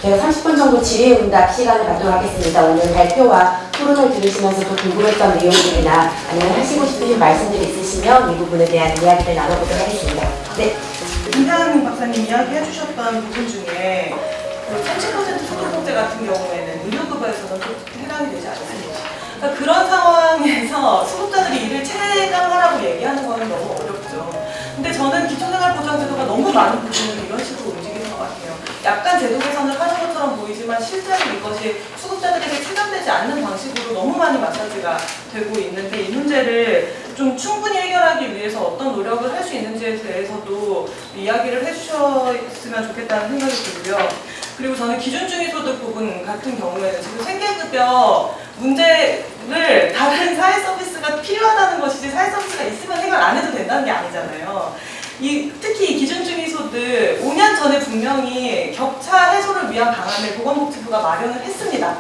제가 30분 정도 질의응답 시간을 갖도록 하겠습니다. 오늘 발표와 토론을 들으시면서 또 궁금했던 내용들이나 아니면 하시고 싶으신 말씀들이 있으시면 이 부분에 대한 이야기를 나눠보도록 하겠습니다. 네. 김상민 박사님 이야기해 주셨던 부분 중에 30% 소득공제 같은 경우에는 의료급여에서는 해당이 되지 않습니다. 그러니까 그런 상황에서 수급자들이 이를 체감하라고 얘기하는 것은 너무 어렵죠. 근데 저는 기초생활보장제도가 너무 많은 부분을 이런 식으로 움직이는 것 같아요. 약간 제도 개선을 하는 것처럼 보이지만 실제로 이것이 수급자들에게 체감되지 않는 방식으로 너무 많이 마사지가 되고 있는데 이 문제를 좀 충분히 해결하기 위해서 어떤 노력을 할 수 있는지에 대해서도 이야기를 해주셨으면 좋겠다는 생각이 들고요. 그리고 저는 기준중위소득 부분 같은 경우에는 지금 생계급여 문제를 다른 사회 서비스가 필요하다는 것이지 사회 서비스가 있으면 해결 안 해도 된다는 게 아니잖아요. 특히 이 기준중위소득 5년 전에 분명히 격차 해소를 위한 방안을 보건복지부가 마련을 했습니다.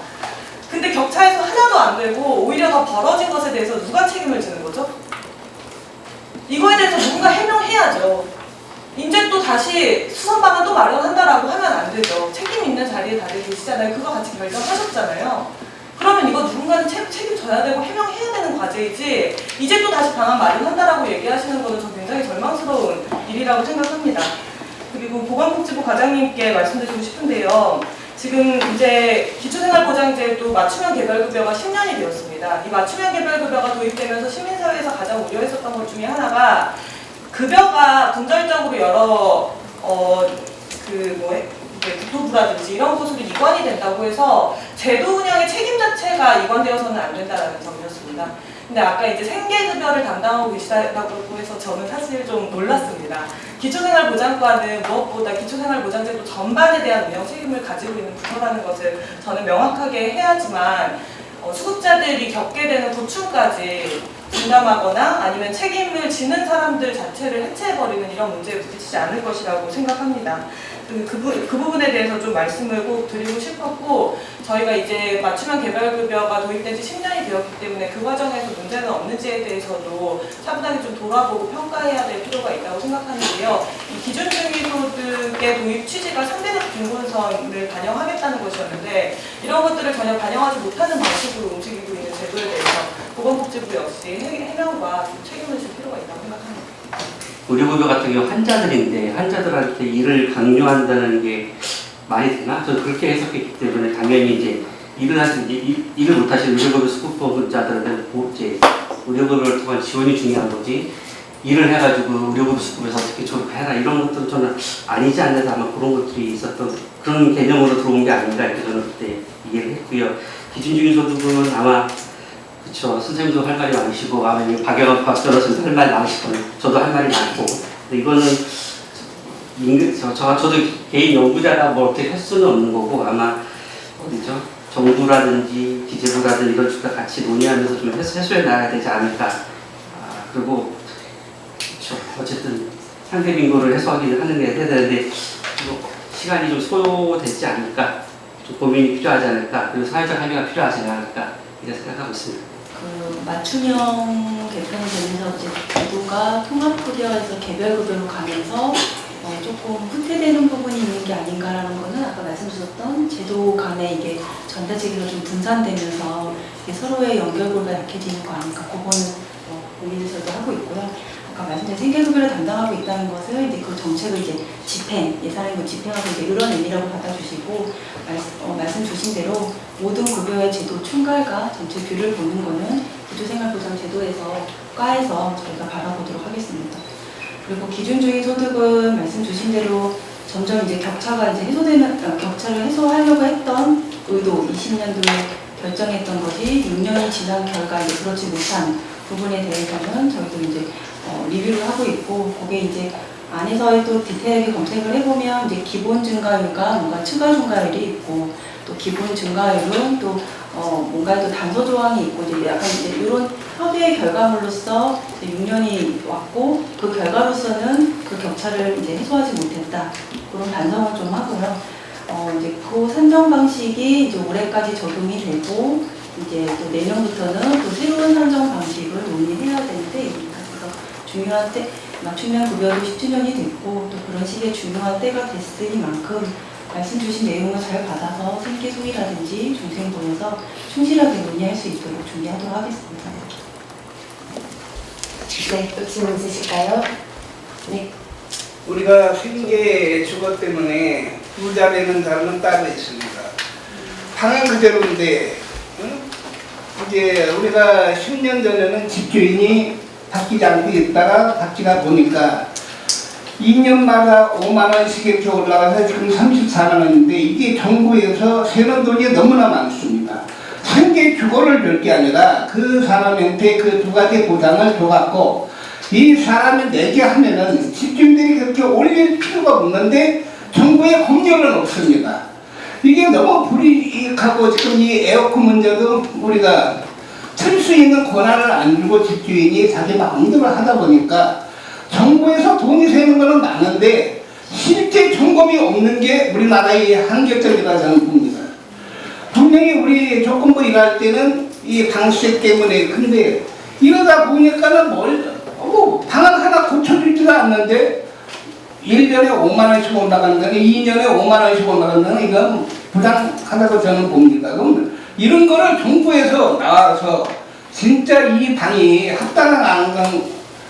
근데 격차 해소 하나도 안 되고 오히려 더 벌어진 것에 대해서 누가 책임을 지는 거죠? 이거에 대해서 누군가 해명해야죠. 이제 또 다시 수선방안 또 마련한다라고 하면 안 되죠. 책임 있는 자리에 다들 계시잖아요. 그거 같이 결정하셨잖아요. 그러면 이거 누군가는 책임져야 되고 해명해야 되는 과제이지 이제 또 다시 방안 마련한다라고 얘기하시는 거는 저 굉장히 절망스러운 일이라고 생각합니다. 그리고 보건복지부 과장님께 말씀드리고 싶은데요. 지금 이제 기초생활보장제도 맞춤형 개별급여가 10년이 되었습니다. 이 맞춤형 개별급여가 도입되면서 시민사회에서 가장 우려했었던 것 중에 하나가 급여가 분절적으로 여러 국토부라든지 이런 곳으로 이관이 된다고 해서 제도 운영의 책임 자체가 이관되어서는 안 된다는 점이었습니다. 근데 아까 이제 생계급여를 담당하고 계시다고 해서 저는 사실 좀 놀랐습니다. 기초생활보장과는 무엇보다 기초생활보장제도 전반에 대한 운영 책임을 가지고 있는 부서라는 것을 저는 명확하게 해야지만 수급자들이 겪게 되는 고충까지 분담하거나 아니면 책임을 지는 사람들 자체를 해체해버리는 이런 문제에 부딪히지 않을 것이라고 생각합니다. 그 부분에 대해서 좀 말씀을 꼭 드리고 싶었고 저희가 이제 맞춤형 개별급여가 도입된 지 10년이 되었기 때문에 그 과정에서 문제는 없는지에 대해서도 차분하게 좀 돌아보고 평가해야 될 필요가 있다고 생각하는데요. 이 기준중위소득의 도입 취지가 상대적 빈곤선을 반영하겠다는 것이었는데 이런 것들을 전혀 반영하지 못하는 방식으로 움직이고 있는 제도에 대해서 보건복지부 역시 해명과 책임을 질 필요가 있다고 생각합니다. 의료급여 같은 경우 환자들인데 환자들한테 일을 강요한다는 게 많이 되나? 저는 그렇게 해석했기 때문에 당연히 이제 일을 못하시는 의료급여 수급자들한테는 이제 의료급여를 통한 지원이 중요한 거지 일을 해가지고 의료급여 수급에서 어떻게 졸업해라 이런 것들은 저는 아니지 않는다 아마 그런 것들이 있었던 그런 개념으로 들어온 게 아닌가 이렇게 저는 그때 이해를 했고요. 기준중위소득은 아마 그렇죠. 선생님도 할 말이 많으시고 아마 박영학 박사로서도 할 말이 많으시고 저도 할 말이 많고 근데 이거는 저도 개인 연구자라 뭐 어떻게 할 수는 없는 거고 아마 어디죠? 정부라든지 기재부라든지 이런 쪽과 같이 논의하면서 좀 해소해 나가야 되지 않을까. 그리고 그렇죠. 어쨌든 상대 빈곤을 해소하기는 하는 게 해야 되는데 시간이 좀 소요되지 않을까. 좀 고민이 필요하지 않을까. 그리고 사회적 합의가 필요하지 않을까. 이렇게 생각하고 있습니다. 맞춤형 개편이 되면서 이제 제도가 통합급여에서 개별급여로 가면서 조금 후퇴되는 부분이 있는 게 아닌가라는 거는 아까 말씀 주셨던 제도 간에 이게 전자체계가 좀 분산되면서 이게 서로의 연결고리가 약해지는 거 아닌가 그거는 고민을 저도 하고 있고요. 아까 말씀드린 생계급여를 담당하고 있다는 것을 이제 그 정책을 이제 예산을 집행하고 이제 이런 의미라고 받아주시고 말씀 주신 대로 모든 급여의 제도 총괄과 전체 뷰를 보는 거는 기초생활보장제도에서 과에서 저희가 바라보도록 하겠습니다. 그리고 기준주의 소득은 말씀 주신 대로 점점 이제 격차가 이제 격차를 해소하려고 했던 의도 20년도에 결정했던 것이 6년이 지난 결과 이제 그렇지 못한 부분에 대해서는 저희도 이제 리뷰를 하고 있고 그게 이제 안에서의 또 디테일하게 검색을 해보면 이제 기본 증가율과 뭔가 추가 증가율이 있고 또 기본 증가율은 또 뭔가 또 단서 조항이 있고 이제 약간 이제 이런 협의의 결과물로서 이제 6년이 왔고 그 결과로서는 그 격차를 이제 해소하지 못했다 그런 반성을 좀 하고요. 이제 그 산정 방식이 이제 올해까지 적용이 되고 이제 또 내년부터는 또 새로운 산정 방식을 논의해야 되는 때입니다. 그래서 중요한 때 맞춤형 급여도 10주년이 됐고 또 그런 식의 중요한 때가 됐으니만큼 말씀 주신 내용을 잘 받아서 생계 소위라든지 중생본에서 충실하게 논의할 수 있도록 준비하도록 하겠습니다. 네, 또 질문 있으실까요? 네. 우리가 생계 주거 때문에 부자 되는 사람은 따로 있습니다. 방은 그대로인데, 응? 이제 우리가 10년 전에는 집주인이 바뀌지 않고 있다가 바뀌다 보니까 2년마다 5만 원씩 이렇게 올라가서 지금 34만 원인데 이게 정부에서 세는 돈이 너무나 많습니다. 생계 주거를 줄 게 아니라 그 사람한테 그 두 가지 보장을 줘갖고 이 사람이 내게 하면은 집주인들이 그렇게 올릴 필요가 없는데 정부의 법률은 없습니다. 이게 너무 불이익하고 지금 이 에어컨 문제도 우리가 틀 수 있는 권한을 안 주고 집주인이 자기 마음대로 하다 보니까 정부에서 돈이 새는 거는 많은데 실제 점검이 없는 게 우리나라의 한계점이라 저는 봅니다. 분명히 우리 조건부 일할 때는 이 방세 때문에 근데 이러다 보니까는 방을 하나 고쳐주지도 않는데 1년에 5만 원씩 올라가는 거니 2년에 5만 원씩 올라가는 거는 이건 부당하다고 저는 봅니다. 그럼 이런 거를 정부에서 나와서 진짜 이 방이 합당한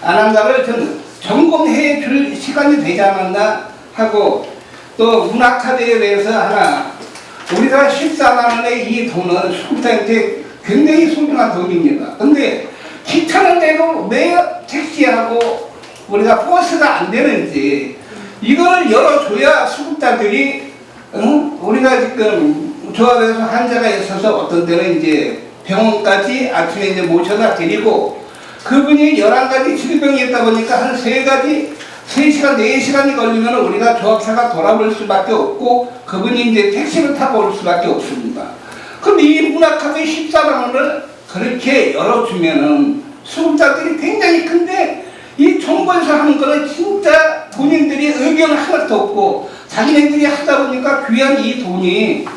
안 한가를 저는 점검해 줄 시간이 되지 않았나 하고 또 문학카드에 대해서 하나 우리가 14만 원의 이 돈은 수급자한테 굉장히 소중한 돈입니다. 근데 기차는 대로 왜 택시하고 우리가 버스가 안 되는지 이걸 열어줘야 수급자들이 우리가 지금 조합에서 환자가 있어서 어떤 때는 이제 병원까지 아침에 이제 모셔다 드리고 그분이 11가지 질병이 있다 보니까 한 3시간, 4시간이 걸리면 우리가 조합사가 돌아볼 수밖에 없고 그분이 이제 택시를 타고 올 수밖에 없습니다. 그럼 이 문학카드 14만 원을 그렇게 열어주면은 수급자들이 굉장히 큰데 이 정부에서 하는 거는 진짜 본인들이 의견 하나도 없고 자기네들이 하다 보니까 귀한 이 돈이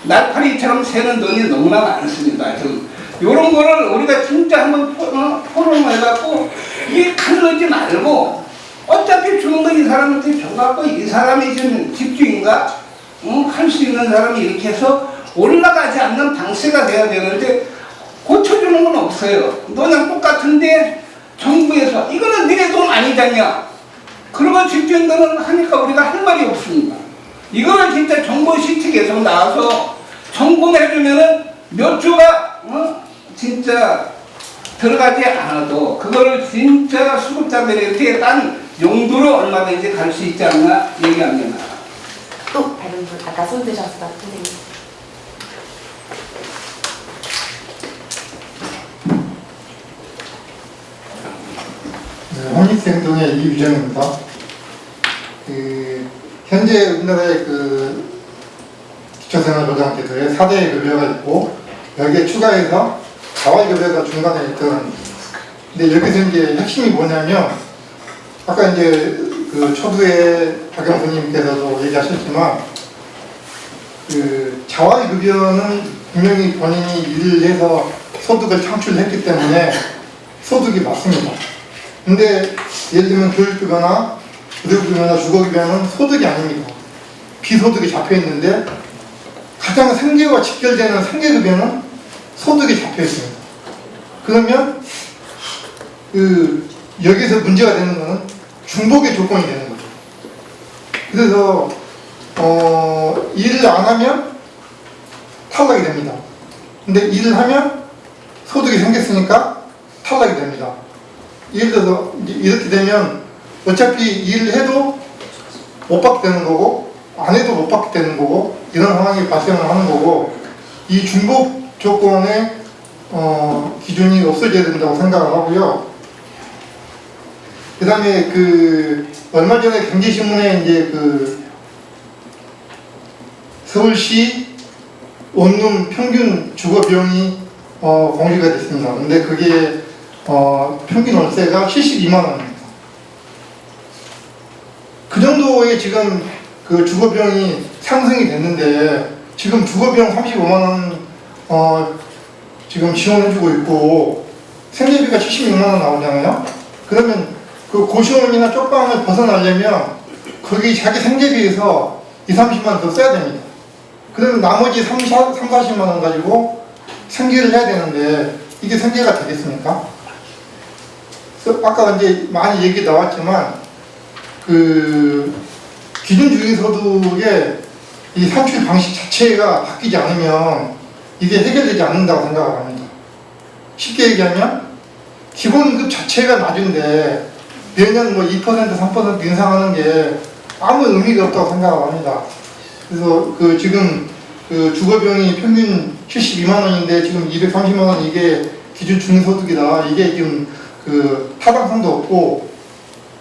날파리처럼 새는 돈이 너무나 많습니다. 좀 이런 거를 우리가 진짜 한번 토론을 해갖고 이게 가르지 말고 어차피 주는 거 이 사람한테 줘갖고 이 사람이 지금 집주인가 할 수 있는 사람이 이렇게 해서 올라가지 않는 방세가 돼야 되는데 고쳐주는 건 없어요. 너랑 똑같은데 정부에서 이거는 니네 돈 아니잖냐. 그러면 집주인들은 하니까 우리가 할 말이 없습니다. 이거는 진짜 정부 시책에서 나와서 점검해주면은 몇 주가 진짜 들어가지 않아도 그거를 진짜 수급자들한테 딴 용도로 얼마든지 갈 수 있지 않나 얘기합니다. 또 다른 분 아까 손 드셨던 선생님. 네, 홍익생동의 이유정입니다. 현재 우리나라의 기초생활보장제도에 4대 급여가 있고 여기에 추가해서 자활급여가 중간에 있던 근데 여기서 이제 핵심이 뭐냐면 아까 이제 초두에 박영 선생님께서도 얘기하셨지만 자활급여는 분명히 본인이 일을 해서 소득을 창출했기 때문에 소득이 맞습니다. 근데 예를 들면 교육급여나 의료급여나 주거급여는 소득이 아닙니다. 비소득이 잡혀있는데 가장 생계와 직결되는 생계급여는 소득이 잡혀있습니다. 그러면 여기서 문제가 되는 것은 중복의 조건이 되는 거죠. 그래서 일을 안 하면 탈락이 됩니다. 근데 일을 하면 소득이 생겼으니까 탈락이 됩니다. 예를 들어서 이렇게 되면 어차피 일을 해도 못 받게 되는 거고 안 해도 못 받게 되는 거고 이런 상황이 발생을 하는 거고 이 중복 조건의 기준이 없어져야 된다고 생각을 하고요. 그 다음에 얼마 전에 경제신문에 이제 서울시 원룸 평균 주거 비용이 공개가 됐습니다. 근데 그게 평균 월세가 72만 원입니다. 그 정도의 지금 주거 비용이 상승이 됐는데 지금 주거 비용 35만 원 지금 지원해주고 있고 생계비가 76만 원 나오잖아요. 그러면 고시원이나 쪽방을 벗어나려면 거기 자기 생계비에서 30만 원 더 써야 됩니다. 그러면 나머지 40만 원 가지고 생계를 해야 되는데 이게 생계가 되겠습니까? 그래서 아까 이제 많이 얘기 나왔지만 그 기준주기소득의 이 산출 방식 자체가 바뀌지 않으면 이게 해결되지 않는다고 생각을 합니다. 쉽게 얘기하면 기본급 자체가 낮은데 매년 뭐 2%, 3% 인상하는 게 아무 의미가 없다고 생각을 합니다. 그래서 그 지금 그 주거비용이 평균 72만 원인데 지금 230만 원 이게 기준 중소득이다. 이게 지금 그 타당성도 없고,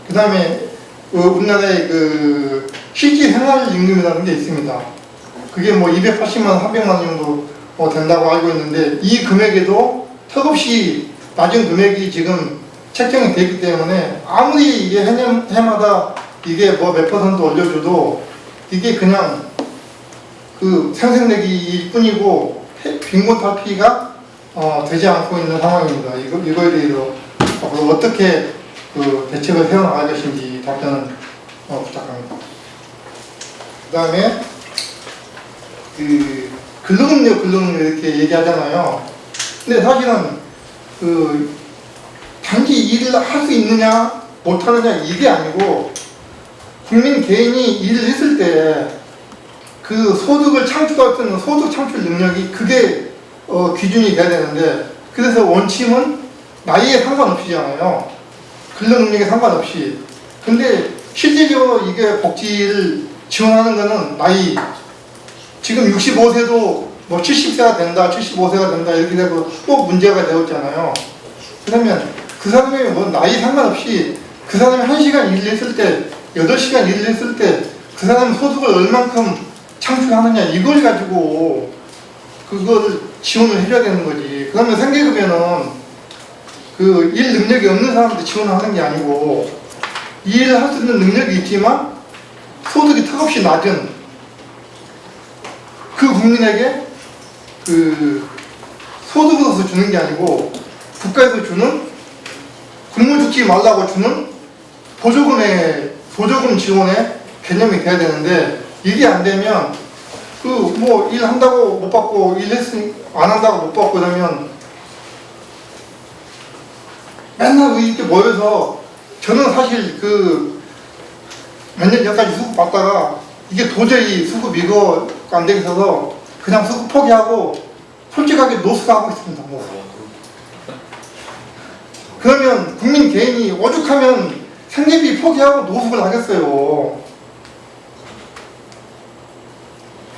그 다음에 우리나라에 그 실질 생활임금이라는 게 있습니다. 그게 뭐 280만 원, 300만 원 정도 된다고 알고 있는데 이 금액에도 턱없이 낮은 금액이 지금 책정이 되기 때문에 아무리 이게 해마다 이게 뭐 몇 퍼센트 올려줘도 이게 그냥 그 생색내기일 뿐이고 빈곤 탈피가 되지 않고 있는 상황입니다. 이거에 대해서 앞으로 어떻게 그 대책을 세워나갈 것인지 답변을 부탁합니다. 그 다음에 그 근로능력 이렇게 얘기하잖아요. 근데 사실은 그 단지 일을 할 수 있느냐 못하느냐 이게 아니고 국민 개인이 일을 했을 때 그 소득을 창출할 수 있는 소득 창출 능력이 그게 기준이 돼야 되는데, 그래서 원칙은 나이에 상관없이잖아요. 근로 능력에 상관없이. 근데 실질적으로 이게 복지를 지원하는 거는 나이, 지금 65세도 뭐 70세가 된다, 75세가 된다 이렇게 되고 또 문제가 되었잖아요. 그러면 그 사람이 뭐 나이 상관없이 그 사람이 1시간 일을 했을 때, 8시간 일을 했을 때 그 사람 소득을 얼만큼 창출하느냐 이걸 가지고 그걸 지원을 해줘야 되는 거지. 그러면 생계급여는 그 일 능력이 없는 사람한테 지원하는 게 아니고 일을 할 수 있는 능력이 있지만 소득이 턱없이 낮은 그 국민에게 그 소득으로서 주는 게 아니고 국가에서 주는 굶어 죽지 말라고 주는 보조금 지원의 개념이 돼야 되는데, 이게 안 되면 그 뭐 일한다고 못 받고 일했으니 안 한다고 못 받고 그러면 맨날 이렇게 모여서, 저는 사실 그 몇 년 전까지 수급 받다가 이게 도저히 수급 이거 안 되겠어서 그냥 수급 포기하고 솔직하게 노숙하고 있습니다. 그러면 국민 개인이 오죽하면 생계비 포기하고 노숙을 하겠어요.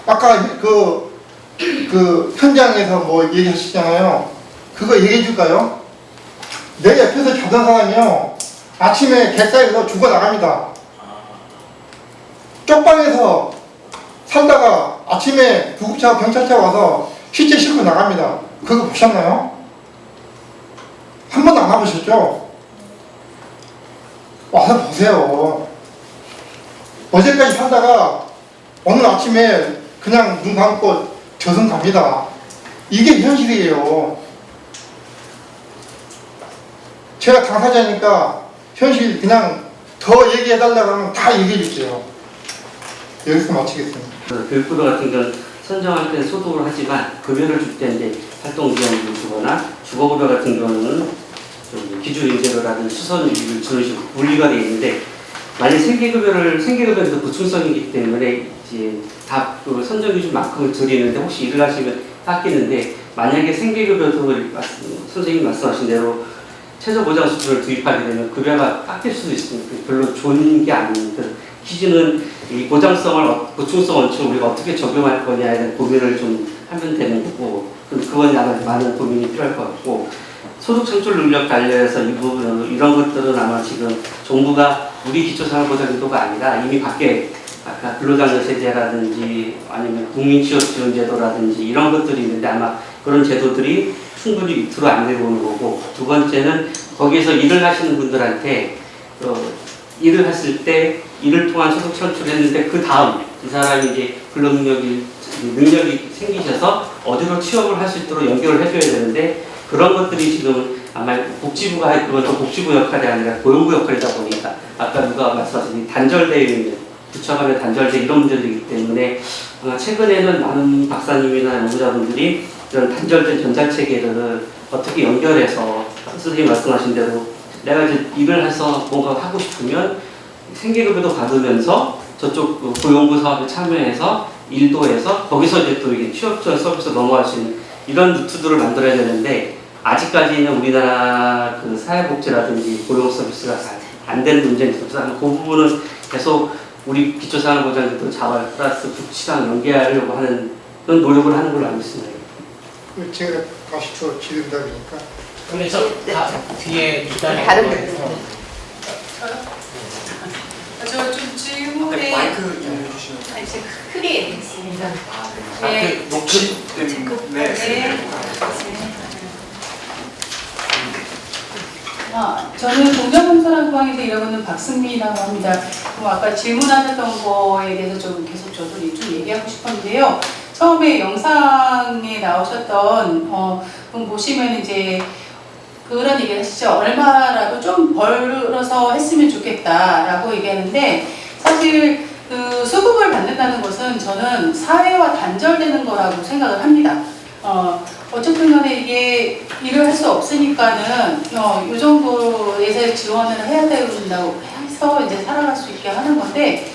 아까 그 현장에서 뭐 얘기하시잖아요. 그거 얘기해 줄까요? 내 옆에서 자던 사람이요, 아침에 객사에서 죽어 나갑니다. 쪽방에서 살다가 아침에 구급차와 경찰차 와서 시체 싣고 나갑니다. 그거 보셨나요? 한 번도 안 와보셨죠? 와서 보세요. 어제까지 살다가 오늘 아침에 그냥 눈 감고 저승 갑니다. 이게 현실이에요. 제가 당사자니까 현실 그냥 더 얘기해달라고 하면 다 얘기해 줄게요. 여기서 마치겠습니다. 교육급여 같은 경우는 선정할 때 소득을 하지만 급여를 줄 때 이제 활동지원금을 주거나 주거급여 같은 경우는 좀 기준임대료라든지 수선비를 주는 식으로 분리가 되어 있는데, 만약 생계급여는 부충성이기 때문에 이제 다 그 선정 기준만큼을 드리는데 혹시 일을 하시면 깎이는데, 만약에 생계급여도 선생님이 말씀하신 대로 최저보장 수준을 도입하게 되면 급여가 깎일 수도 있습니다. 별로 좋은 게 아닙니다. 기준은 이 보충성 원칙을 우리가 어떻게 적용할 거냐에 대한 고민을 좀 하면 되는 거고, 그건 아마 많은 고민이 필요할 것 같고, 소득 창출 능력 관련해서 이 부분은 이런 것들은 아마 지금 정부가 우리 기초생활보장제도가 아니라 이미 밖에 아까 근로장려세제라든지 아니면 국민취업지원제도라든지 이런 것들이 있는데 아마 그런 제도들이 충분히 밑으로 안 내려오는 거고, 두 번째는 거기에서 일을 하시는 분들한테 일을 했을 때 일을 통한 소득 창출을 했는데 그 다음 이 사람이 이제 능력이 생기셔서 어디로 취업을 할 수 있도록 연결을 해줘야 되는데, 그런 것들이 지금 아마 복지부가 그건 또 복지부 역할이 아니라 고용부 역할이다 보니까 아까 누가 말씀하신 단절되어 있는 부처 간의 단절된 이런 문제들이기 때문에 최근에는 많은 박사님이나 연구자분들이 이런 단절된 전달체계를 어떻게 연결해서 선생님이 말씀하신 대로 내가 이제 일을 해서 뭔가 하고 싶으면 생계급여도 받으면서 저쪽 고용부 사업에 참여해서 일도 해서 거기서 이제 또 이게 취업 지원 서비스 넘어갈 수 있는 이런 루트들을 만들어야 되는데 아직까지는 우리나라 그 사회복지라든지 고용 서비스가 안 되는 문제가 있어서 그 부분은 계속 우리 기초생활보장제도 자활 플러스 복지랑 연계하려고 하는 그런 노력을 하는 걸로 알고 있습니다. 제가 다시 저 지른다 그러니까 근데 저 뒤에 밑단에 다른 저좀 질문에 마이크 좀 해주시면. 이제 크게 얘기했습니다. 네. 녹취 때문에. 네. 저는 동자공사학부항에서 일하고 있는 박승미라고 합니다. 아까 질문하셨던 거에 대해서 좀 계속 저도 좀 얘기하고 싶었는데요. 처음에 영상에 나오셨던 분 보시면 이제 그런 얘기를 하시죠. 얼마라도 좀 벌어서 했으면 좋겠다라고 얘기하는데 사실 그 수급을 받는다는 것은 저는 사회와 단절되는 거라고 생각을 합니다. 어쨌든 간에 이게 일을 할 수 없으니까는 이 정도에서 지원을 해야 된다고 해서 이제 살아갈 수 있게 하는 건데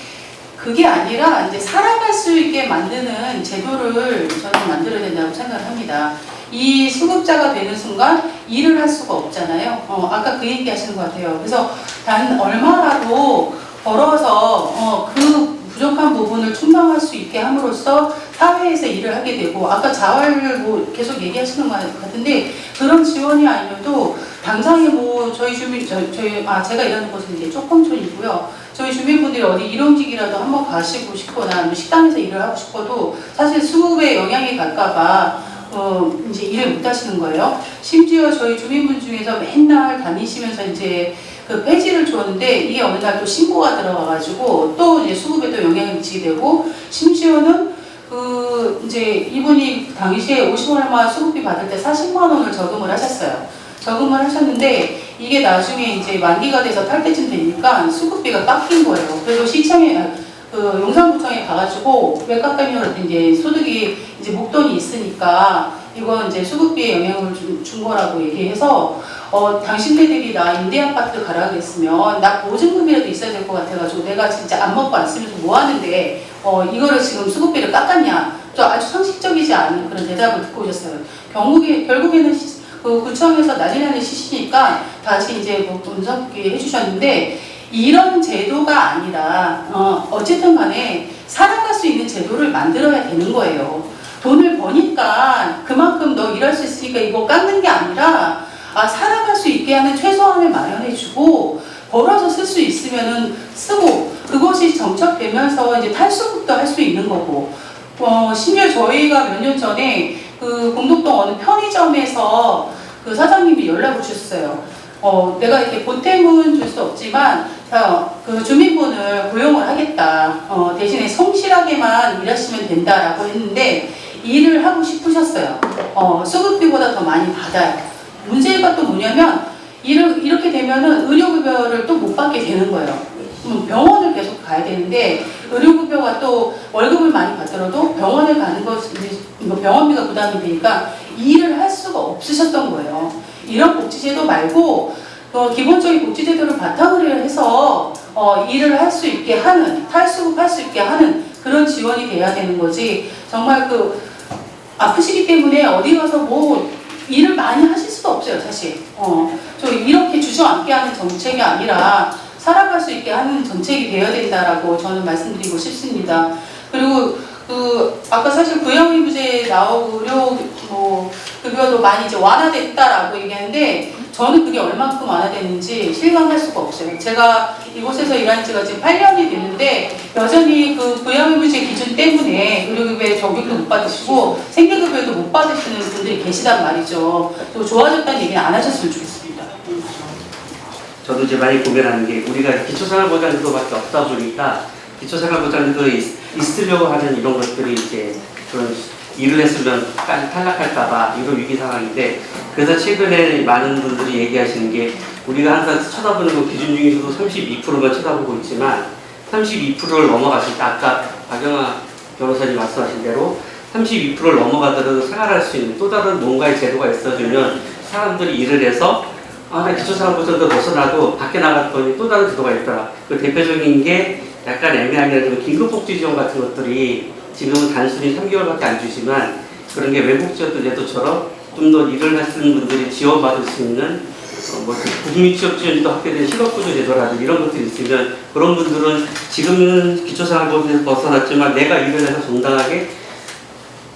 그게 아니라 이제 살아갈 수 있게 만드는 제도를 저는 만들어야 된다고 생각을 합니다. 이 수급자가 되는 순간 일을 할 수가 없잖아요. 아까 그 얘기 하시는 것 같아요. 그래서 단 얼마라도 벌어서 그 부족한 부분을 충당할 수 있게 함으로써 사회에서 일을 하게 되고 아까 자활을 뭐 계속 얘기하시는 것 같은데 그런 지원이 아니어도 당장에 뭐 저희 주민 제가 일하는 곳은 이제 쪽방촌이고요. 저희 주민분들이 어디 일용직이라도 한번 가시고 싶거나 식당에서 일을 하고 싶어도 사실 수급에 영향이 갈까봐 이제 일을 못 하시는 거예요. 심지어 저희 주민분 중에서 맨날 다니시면서 이제 그 폐지를 줬는데 이게 어느 날 또 신고가 들어가가지고 또 이제 수급에도 영향을 미치게 되고 심지어는 그 이제 이분이 당시에 50원만 수급비 받을 때 40만 원을 저금을 하셨어요. 저금을 하셨는데 이게 나중에 이제 만기가 돼서 탈 때쯤 되니까 수급비가 깎인 거예요. 그래서 시청에 용산구청에 가가지고 왜 깎았냐고 그랬더니 이제 소득이 이제 목돈이 있으니까 이건 이제 수급비에 영향을 준 거라고 얘기해서 당신네들이 나 임대아파트 가라겠으면 나 보증금이라도 있어야 될 것 같아가지고 내가 진짜 안 먹고 안 쓰면서 뭐 하는데 이거를 지금 수급비를 깎았냐 또 아주 상식적이지 않은 그런 대답을 듣고 오셨어요. 결국에는 그 구청에서 난리나는 시시니까 다시 이제 뭐 분석해 주셨는데 이런 제도가 아니라 어쨌든 간에 살아갈 수 있는 제도를 만들어야 되는 거예요. 돈을 버니까 그만큼 너 일할 수 있으니까 이거 깎는 게 아니라 살아갈 수 있게 하는 최소한을 마련해주고 벌어서 쓸 수 있으면은 쓰고 그것이 정착되면서 이제 탈수급도 할 수 있는 거고 심지어 저희가 몇 년 전에 그 공덕동 어느 편의점에서 그 사장님이 연락을 주셨어요. 내가 이렇게 보탬은 줄 수 없지만 그 주민분을 고용을 하겠다. 대신에 성실하게만 일하시면 된다라고 했는데 일을 하고 싶으셨어요. 수급비보다 더 많이 받아요. 문제가 또 뭐냐면 이렇게 되면은 의료급여를 또 못 받게 되는 거예요. 병원을 계속 가야 되는데 의료급여가 또 월급을 많이 받더라도 병원을 가는 병원비가 부담이 되니까 일을 할 수가 없으셨던 거예요. 이런 복지제도 말고 기본적인 복지제도를 바탕으로 해서 일을 할 수 있게 하는 탈수급할 수 있게 하는 그런 지원이 돼야 되는 거지. 정말 아프시기 때문에 어디 가서 뭐 일을 많이 하실 수가 없어요, 사실. 저 이렇게 주저앉게 하는 정책이 아니라 살아갈 수 있게 하는 정책이 되어야 된다라고 저는 말씀드리고 싶습니다. 그리고 아까 사실 부양의무제 나오고 급여도 많이 이제 완화됐다라고 얘기하는데 저는 그게 얼만큼 완화됐는지 실감할 수가 없어요. 제가 이곳에서 일한 지가 지금 8년이 됐는데 여전히 그 부양의무제 기준 때문에 의료급여 적용도 못 받으시고 생계급여도 못 받으시는 분들이 계시단 말이죠. 또 좋아졌다는 얘기는 안 하셨으면 좋겠습니다. 저도 이제 많이 고민하는 게 우리가 기초생활보장제도밖에 없다 보니까 기초생활보장제도에 있으려고 하는 이런 것들이 이제 그런 일을 했으면 탈락할까봐 이런 위기 상황인데 그래서 최근에 많은 분들이 얘기하시는 게 우리가 항상 쳐다보는 거 기준 중에서도 32%만 쳐다보고 있지만 32%를 넘어갔을 때 아까 박영아 변호사님 말씀하신 대로 32%를 넘어가더라도 생활할 수 있는 또 다른 뭔가의 제도가 있어주면 사람들이 일을 해서 나 기초생활보장도 벗어나도 밖에 나갔더니 또 다른 제도가 있더라. 그 대표적인 게 약간 애매하게 하지만 긴급복지 지원 같은 것들이 지금은 단순히 3개월밖에 안 주지만 그런 게 외국 제도처럼 좀 더 일을 하시는 분들이 지원받을 수 있는 국민취업지원도 확대된 실업구조 제도라든지 이런 것들이 있으면 그런 분들은 지금은 기초생활보장에서 벗어났지만 내가 일을 해서 정당하게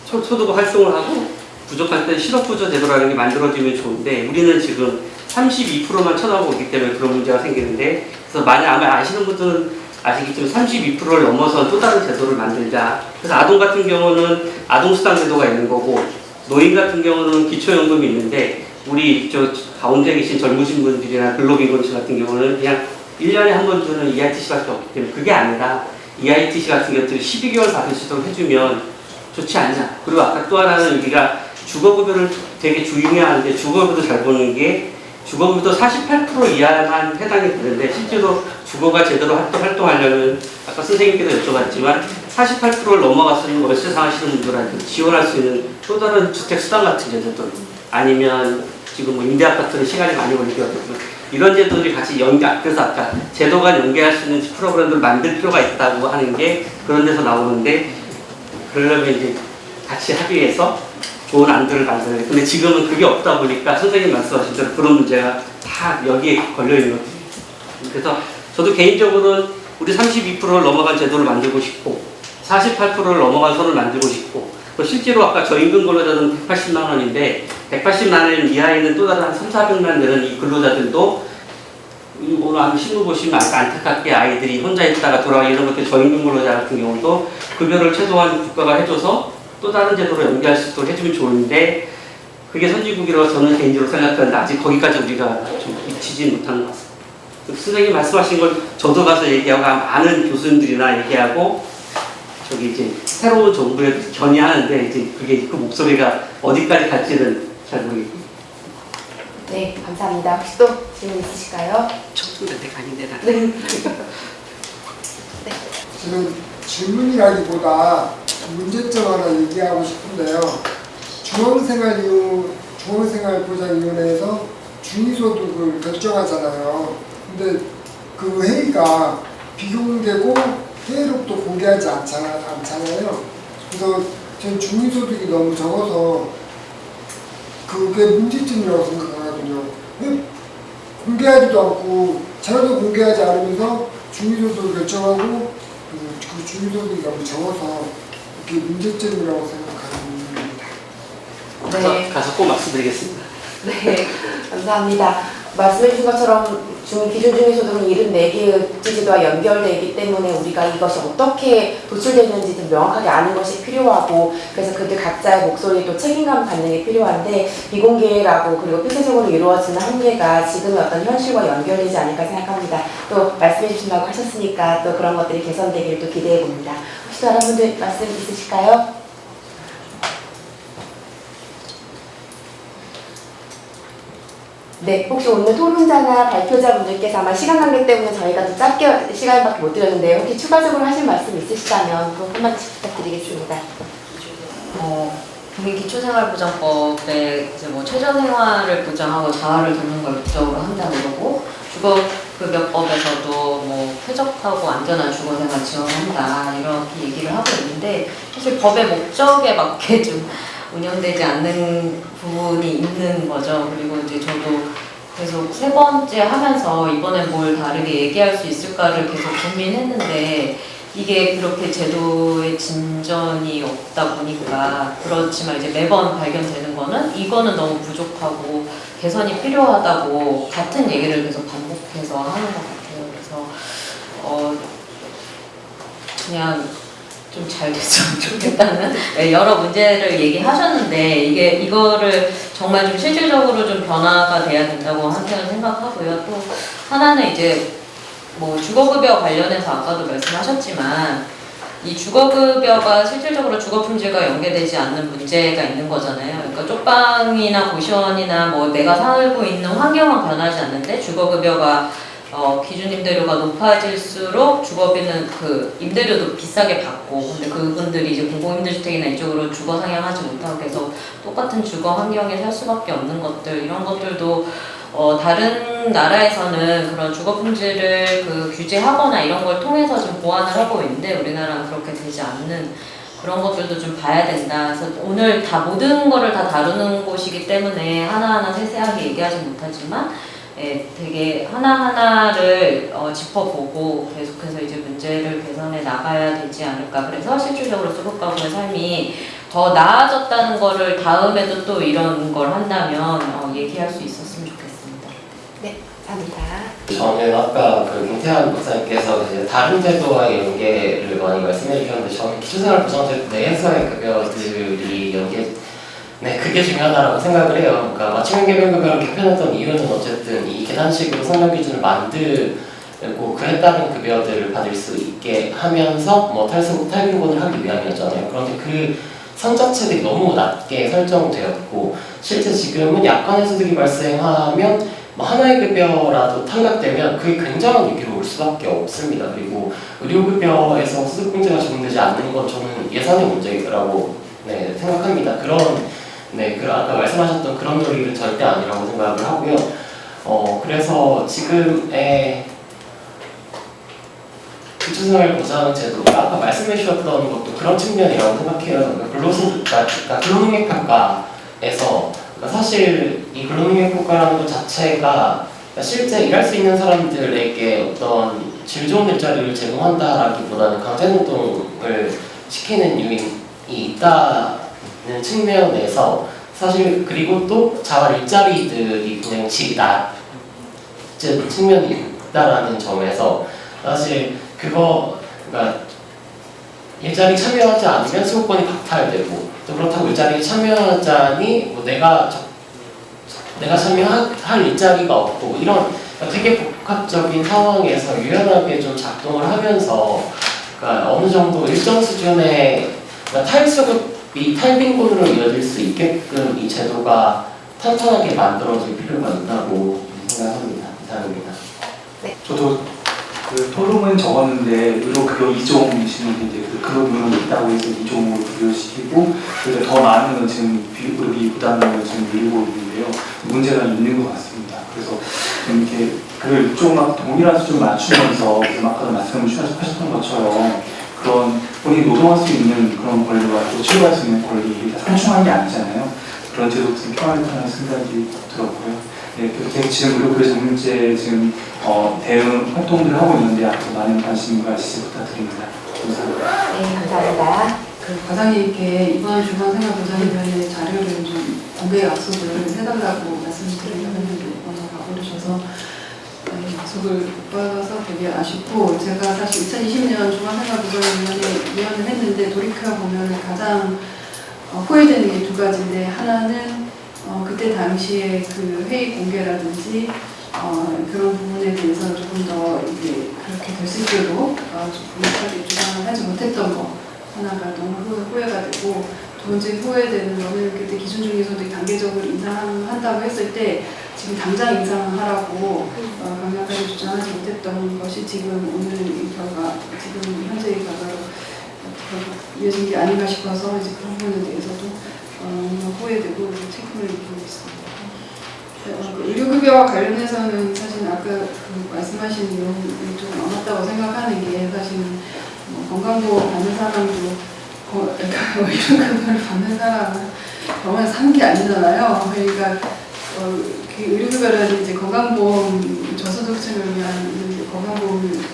소득 활동을 하고 부족할 때 실업구조 제도라는 게 만들어지면 좋은데 우리는 지금 32%만 쳐다보고 있기 때문에 그런 문제가 생기는데 그래서 만약 아마 아시는 분들은 아시겠지만 32%를 넘어서 또 다른 제도를 만들자. 그래서 아동 같은 경우는 아동수당 제도가 있는 거고 노인 같은 경우는 기초연금이 있는데 우리 저 가운데 계신 젊으신 분들이나 근로비건시 같은 경우는 그냥 1년에 한 번 주는 EITC밖에 없기 때문에 그게 아니라 EITC 같은 것들을 12개월 받을 수 있도록 해주면 좋지 않냐. 그리고 아까 또 하나는 우리가 주거급여를 되게 중요하는데 주거급여도 잘 보는 게 주거급여도 48% 이하만 해당이 되는데 실제로 주거가 제대로 활동하려면 아까 선생님께도 여쭤봤지만 48%를 넘어갔으면 월세 사시는 분들한테 지원할 수 있는 또 다른 주택수당 같은 제도들 아니면 지금 뭐 임대아파트는 시간이 많이 걸리기 어렵지만 이런 제도들이 같이 그래서 아까 제도가 연계할 수 있는 프로그램들을 만들 필요가 있다고 하는 게 그런 데서 나오는데 그러려면 이제 같이 합의해서 좋은 안들을 만들어야 돼. 근데 지금은 그게 없다 보니까 선생님 말씀하신 대로 그런 문제가 다 여기에 걸려있는 거죠. 그래서 저도 개인적으로는 우리 32%를 넘어간 제도를 만들고 싶고 48%를 넘어간 선을 만들고 싶고 실제로 아까 저임금 근로자들은 180만 원인데 180만 원 이하에는 또 다른 한 3, 400만 되는 이 근로자들도 오늘 한번 신문 보시면 아까 안타깝게 아이들이 혼자 있다가 돌아가기 이런 것들 저임금 근로자 같은 경우도 급여를 최소한 국가가 해줘서 또 다른 제도로 연계할 수 있도록 해주면 좋은데 그게 선진국이라고 저는 개인적으로 생각하는데 아직 거기까지 우리가 좀 미치지 못한 것 같습니다. 선생님 말씀하신 걸 저도 가서 얘기하고 많은 교수님들이나 얘기하고 저기 이제 새로운 정부에 견의하는데 이제 그게 그 목소리가 어디까지 갈지는 잘 모르겠고. 네, 감사합니다. 혹시 또 질문 있으실까요? 청소년대 아닌데 나. 네. 저는 질문이라기보다 문제점 하나 얘기하고 싶은데요. 중앙생활보장위원회에서 중위소득을 결정하잖아요. 근데 그 회의가 비공개고 회의록도 공개하지 않잖아요. 그래서 전 중위소득이 너무 적어서 그게 문제점이라고 생각하거든요. 왜 공개하지도 않고 자료도 공개하지 않으면서 중위소득을 결정하고 그 중위소득이 너무 적어서 그게 문제점이라고 생각합니다. 네. 가서 꼭 말씀드리겠습니다. 네, 감사합니다. 말씀해주신 것처럼 기준 중위소득은 74개의 지지도와 연결되어 있기 때문에 우리가 이것이 어떻게 도출되는지 좀 명확하게 아는 것이 필요하고 그래서 그들 각자의 목소리도 책임감 갖는 게 필요한데 비공개라고 그리고 폐쇄적으로 이루어지는 한계가 지금의 어떤 현실과 연결되지 않을까 생각합니다. 또 말씀해 주신다고 하셨으니까 또 그런 것들이 개선되기를 또 기대해 봅니다. 혹시 다른 분들 말씀 있으실까요? 네, 혹시 오늘 토론자나 발표자분들께서 아마 시간 관계 때문에 저희가 좀 짧게 시간밖에 못 드렸는데 혹시 추가적으로 하실 말씀 있으시다면 또 한마디씩 부탁드리겠습니다. 국민기초생활보장법에 이제 뭐 최저생활을 보장하고 자아를 돕는 걸 목적으로 한다는 거고 주거급여법에서도 뭐 쾌적하고 안전한 주거생활 지원한다 이렇게 얘기를 하고 있는데 사실 법의 목적에 맞게 좀 운영되지 않는 부분이 있는 거죠. 그리고 이제 저도 계속 세 번째 하면서 이번엔 뭘 다르게 얘기할 수 있을까를 계속 고민했는데 이게 그렇게 제도의 진전이 없다 보니까 그렇지만 이제 매번 발견되는 거는 이거는 너무 부족하고 개선이 필요하다고 같은 얘기를 계속 반복해서 하는 것 같아요. 그래서 그냥 좀 잘 됐으면 좋겠다는 여러 문제를 얘기하셨는데 이거를 정말 좀 실질적으로 좀 변화가 돼야 된다고 한편은 생각하고요. 또 하나는 이제 뭐 주거급여 관련해서 아까도 말씀하셨지만 이 주거급여가 실질적으로 주거품질과 연계되지 않는 문제가 있는 거잖아요. 그러니까 쪽방이나 고시원이나 뭐 내가 살고 있는 환경은 변하지 않는데 주거급여가 기준 임대료가 높아질수록 주거비는 그 임대료도 비싸게 받고, 근데 그분들이 이제 공공임대주택이나 이쪽으로 주거 상향하지 못하고 계속 똑같은 주거 환경에 살 수밖에 없는 것들, 이런 것들도 다른 나라에서는 그런 주거 품질을 그 규제하거나 이런 걸 통해서 좀 보완을 하고 있는데 우리나라는 그렇게 되지 않는 그런 것들도 좀 봐야 된다. 그래서 오늘 다 모든 거를 다 다루는 곳이기 때문에 하나하나 세세하게 얘기하지 못하지만 되게 하나하나를 짚어보고 계속해서 이제 문제를 개선해 나가야 되지 않을까. 그래서 실질적으로 수급가구의 삶이 더 나아졌다는 거를 다음에도 또 이런 걸 한다면 얘기할 수 있었으면 좋겠습니다. 네, 감사합니다. 저는 아까 그 김태환 박사님께서 이제 다른 제도와의 연계를 많이 말씀해 주셨는데 저는 기초생활보장제도 내에서의 급여들이 연계 그게 중요하다고 생각을 해요. 그러니까 맞춤형 개별급여를 개편했던 이유는 어쨌든 이 계산식으로 성장 기준을 만들고 그에 따른 급여들을 받을 수 있게 하면서 뭐 탈빈곤을 하기 위함이었잖아요. 그런데 그 선 자체들이 너무 낮게 설정되었고 실제 지금은 약간의 소득이 발생하면 뭐 하나의 급여라도 탈락되면 그게 굉장한 위기로 올 수밖에 없습니다. 그리고 의료급여에서 소득공제가 적용되지 않는 건 저는 예산의 문제라고 생각합니다. 아까 말씀하셨던 그런 논리는 절대 아니라고 생각을 하고요. 그래서 지금의 기초생활보장제도가 아까 말씀해 주셨던 것도 그런 측면이라고 생각해요. 그러니까 근로능력평가에서 사실 이 근로능력평가라는 것 자체가 실제 일할 수 있는 사람들에게 어떤 질 좋은 일자리를 제공한다라기보다는 강제노동을 시키는 요인이 있다는 측면에서 사실 그리고 또 자활 일자리들이 굉장히 질이 낮은 측면이 있다라는 점에서 사실 그러니까 일자리 참여하지 않으면 수급권이 박탈되고 또 그렇다고 일자리에 참여하자니 뭐 내가 참여할 일자리가 없고 이런 되게 복합적인 상황에서 유연하게 좀 작동을 하면서 그러니까 어느 정도 일정 수준의 탈수급이 탈빈곤으로 이어질 수 있게끔 이 제도가 탄탄하게 만들어질 필요가 있다고 생각합니다. 이상입니다. 저도 그 토론은 적었는데 의료급여 2종이시면 이제 그 근로비용이 있다고 해서 2종으로 분류시키고 그래서 더 많은 지금 의료비 부담을 지금 밀고 있는데요. 문제가 있는 것 같습니다. 그래서 좀 이렇게 그걸 좀 동일한 수준을 맞추면서 아까 말씀을 하셨던 것처럼 그런 본인이 노동할 수 있는 그런 권리와 또 치료할 수 있는 권리를 다 상충한 게 아니잖아요. 그런 제도도 좀 필요하다는 생각이 들었고요. 그렇게 지금 의료급여 정률제 지금 대응 활동들을 하고 있는데 앞으로 많은 관심과 지지 부탁드립니다. 감사합니다. 네, 감사합니다. 과장님께 이번 중앙생활보장위원회 자료를 좀 공개 약속을 해달라고 말씀드리려고 했는데 가버리셔서 약속을 못 받아서 되게 아쉽고 제가 사실 2020년 중앙생활보장위원회 위원을 했는데 돌이켜보면 가장 후회되는 게 두 가지인데 하나는 그때 당시에 그 회의 공개라든지 그런 부분에 대해서 조금 더 이게 그렇게 될 수 있도록 분명하게 주장을 하지 못했던 거 하나가 너무 후회가 되고 두 번째 후회되는 거는 그때 기준중개소득 단계적으로 인상한다고 했을 때 지금 당장 인상하라고 강력하게 주장하지 못했던 것이 지금 오늘 이 결과 지금 현재의 결과로 이어진 게 아닌가 싶어서 이제 그 부분에 대해서도 후회되고 책임을 느끼고 있습니다. 의료급여와 관련해서는 사실 아까 그 말씀하신 내용이 좀 맞다고 생각하는 게 사실은 건강보험 받는 사람도 의료급여를 받는 사람은 병원에서 산 게 아니잖아요. 그러니까 그 의료급여라는 이제 건강보험 저소득층을 위한 건강보험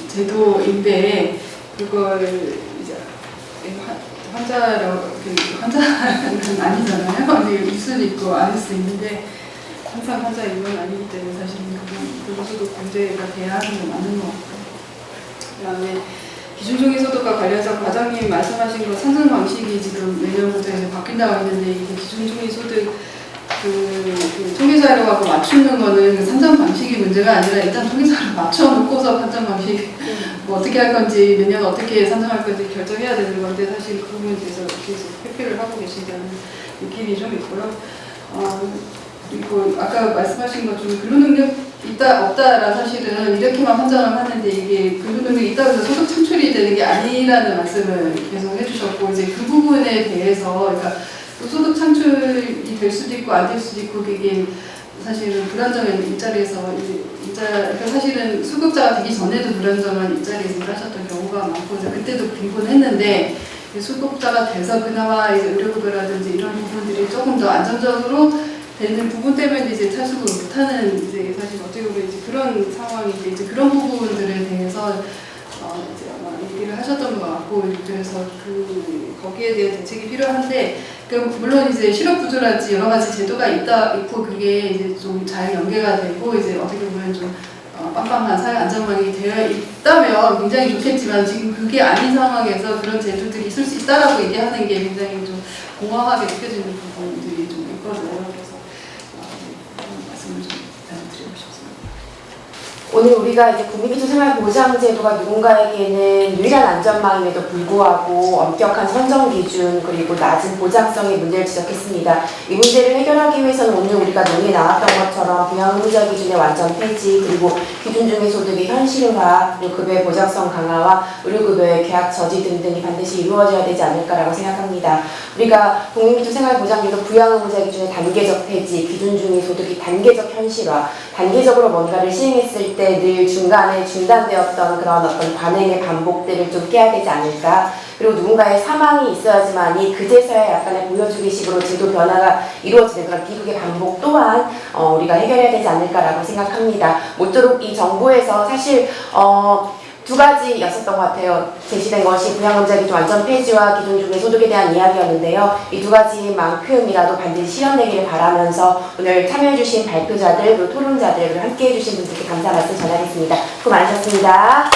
제도인데 그걸 이제 환자는 아니잖아요. 있을 수도 있고 아닐 수도 있는데 항상 환자인 건 아니기 때문에 사실은 근로소득 공제가 돼야 하는 게 맞는 것 같고요. 그다음에 기준중개소득과 관련해서 과장님 말씀하신 거 산정 방식이 지금 내년부터 이제 바뀐다고 했는데 이게 기준중개소득 그 통계자료하고 맞추는 거는 산정 방식이 문제가 아니라 일단 통계자료 맞춰놓고서 산정 방식 뭐 어떻게 할 건지 매년 어떻게 산정할 건지 결정해야 되는 건데 사실 그 부분에 대해서 계속 회피를 하고 계신다는 느낌이 좀 있고요. 그리고 아까 말씀하신 것 중에 근로능력 있다 없다라 사실은 이렇게만 판단을 하는데 이게 불구능력이 있다고 해서 소득 창출이 되는 게 아니라는 말씀을 계속 해주셨고 이제 그 부분에 대해서 그러니까 소득 창출이 될 수도 있고 안 될 수도 있고 그게 사실은 불안정한 일자리에서 그러니까 사실은 수급자가 되기 전에도 불안정한 일자리에서 일하셨던 경우가 많고 그때도 빈곤했는데 수급자가 돼서 그나마 이제 의료급여라든지 이런 부분들이 조금 더 안정적으로 되는 부분 때문에 이제 탈수를 못하는 이제 사실 어떻게 보면 이제 그런 상황인데 이제 그런 부분들에 대해서 이제 아마 얘기를 하셨던 것 같고 그래서 거기에 대한 대책이 필요한데 물론 이제 실업 구조라든지 여러 가지 제도가 있고 그게 이제 좀 잘 연계가 되고 이제 어떻게 보면 좀 빵빵한 사회 안전망이 되어 있다면 굉장히 좋겠지만 지금 그게 아닌 상황에서 그런 제도들이 있을 수 있다라고 얘기하는 게 굉장히 좀 공허하게 느껴지는 부분들이 좀 있거든요. 그래서 그런 말씀을 좀 드리고 싶습니다. 오늘 우리가 이제 국민기초생활보장제도가 누군가에게는 유일한 안전망임에도 불구하고 엄격한 선정 기준 그리고 낮은 보장성의 문제를 지적했습니다. 이 문제를 해결하기 위해서는 오늘 우리가 논의에 나왔던 것처럼 부양의무자 기준의 완전 폐지 그리고 기준 중의 소득의 현실화 그리고 급여의 보장성 강화와 의료급여의 계약 저지 등등이 반드시 이루어져야 되지 않을까라고 생각합니다. 우리가 국민기초생활보장제도 부양의무자 기준의 단계적 폐지, 기준 중의 소득의 단계적 현실화, 단계적으로 뭔가를 시행했을 때 늘 중간에 중단되었던 그런 어떤 관행의 반복들을 좀 깨야 되지 않을까. 그리고 누군가의 사망이 있어야지만이 그제서야 약간의 보여주기식으로 제도 변화가 이루어지는 그런 비극의 반복 또한 우리가 해결해야 되지 않을까라고 생각합니다. 모쪼록 이 정부에서 사실 두 가지였었던 것 같아요. 제시된 것이 부양의무자 기준 완전 폐지와 기준 중의 소득에 대한 이야기였는데요. 이 두 가지만큼이라도 반드시 실현되기를 바라면서 오늘 참여해주신 발표자들 그리고 토론자들 그리고 함께해주신 분들께 감사 말씀 전하겠습니다. 수고 많으셨습니다.